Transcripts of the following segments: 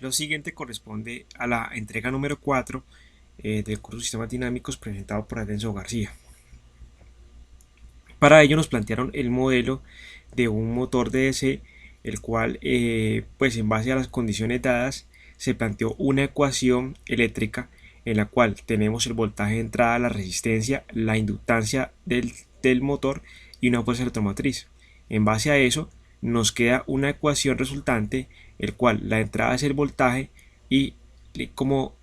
Lo siguiente corresponde a la entrega número 4 del curso de Sistemas Dinámicos presentado por Adenso García. Para ello nos plantearon el modelo de un motor DC, el cual pues en base a las condiciones dadas se planteó una ecuación eléctrica en la cual tenemos el voltaje de entrada, la resistencia, la inductancia del motor y una fuerza electromotriz. En base a eso nos queda una ecuación resultante, el cual la entrada es el voltaje y como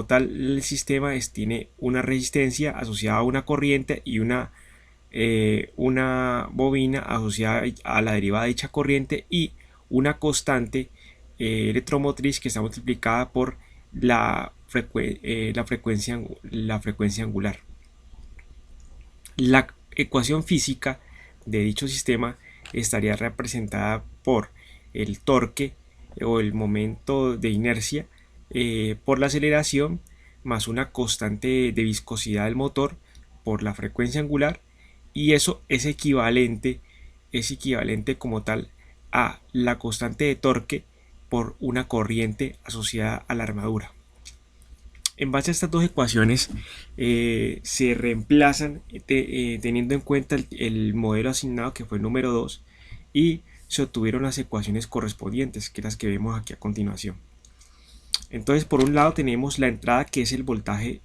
tal el sistema tiene una resistencia asociada a una corriente y una bobina asociada a la derivada de dicha corriente y una constante electromotriz que está multiplicada por la frecuencia angular. La ecuación física de dicho sistema estaría representada por el torque o el momento de inercia por la aceleración más una constante de viscosidad del motor por la frecuencia angular, y eso es equivalente como tal a la constante de torque por una corriente asociada a la armadura. En base a estas dos ecuaciones se reemplazan teniendo en cuenta el modelo asignado, que fue el número 2, y se obtuvieron las ecuaciones correspondientes, que las que vemos aquí a continuación. Entonces, por un lado tenemos la entrada, que es el voltaje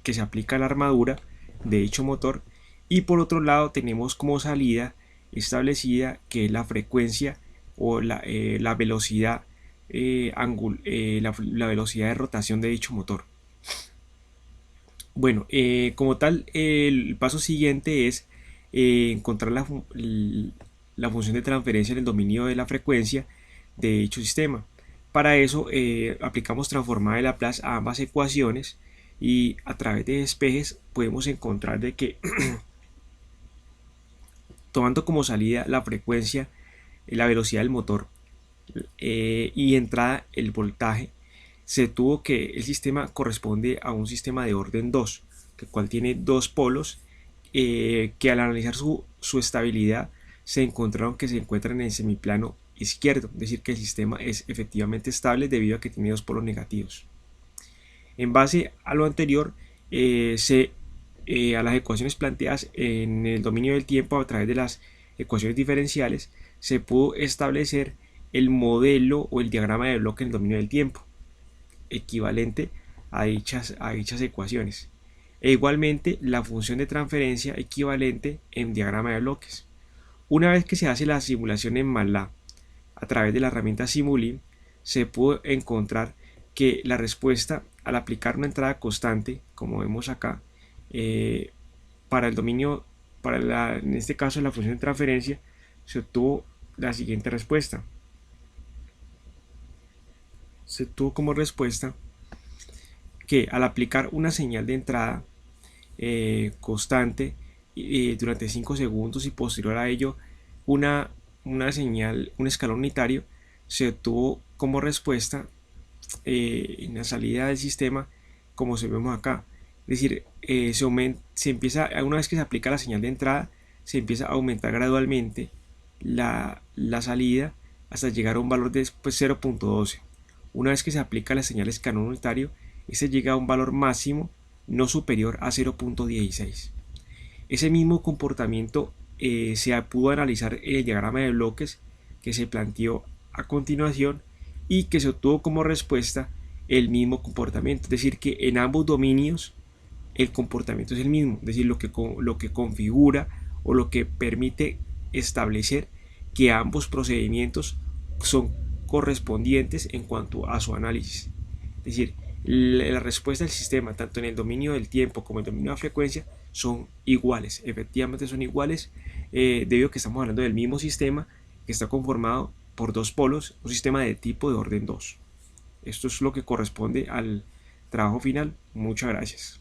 que se aplica a la armadura de dicho motor, y por otro lado tenemos como salida establecida, que es la frecuencia o la velocidad la velocidad de rotación de dicho motor. Bueno, como tal, el paso siguiente es encontrar la función de transferencia en el dominio de la frecuencia de dicho sistema. Para eso aplicamos transformada de Laplace a ambas ecuaciones, y a través de despejes podemos encontrar de que tomando como salida la frecuencia, la velocidad del motor y entrada el voltaje, se tuvo que el sistema corresponde a un sistema de orden 2, el cual tiene dos polos que al analizar su estabilidad se encontraron que se encuentran en el semiplano izquierdo, es decir que el sistema es efectivamente estable debido a que tiene dos polos negativos. En base a lo anterior, a las ecuaciones planteadas en el dominio del tiempo a través de las ecuaciones diferenciales, se pudo establecer el modelo o el diagrama de bloque en el dominio del tiempo, equivalente a dichas ecuaciones, e igualmente la función de transferencia equivalente en diagrama de bloques. Una vez que se hace la simulación en MATLAB a través de la herramienta Simulink, se pudo encontrar que la respuesta al aplicar una entrada constante, como vemos acá, para el dominio, en este caso la función de transferencia, se obtuvo la siguiente respuesta. Se obtuvo como respuesta que al aplicar una señal de entrada constante durante 5 segundos y posterior a ello una señal, un escalón unitario, se obtuvo como respuesta en la salida del sistema, como se vemos acá. Es decir, se empieza, una vez que se aplica la señal de entrada, se empieza a aumentar gradualmente la salida hasta llegar a un valor de 0.12. Una vez que se aplica la señal escalón unitario, este llega a un valor máximo no superior a 0.16. Ese mismo comportamiento se pudo analizar en el diagrama de bloques que se planteó a continuación, y que se obtuvo como respuesta el mismo comportamiento, es decir que en ambos dominios el comportamiento es el mismo, es decir, lo que configura o lo que permite establecer que ambos procedimientos son correspondientes en cuanto a su análisis. Es decir, la respuesta del sistema, tanto en el dominio del tiempo como en el dominio de la frecuencia, son iguales, efectivamente son iguales, debido a que estamos hablando del mismo sistema que está conformado por dos polos, un sistema de tipo de orden 2. Esto es lo que corresponde al trabajo final. Muchas gracias.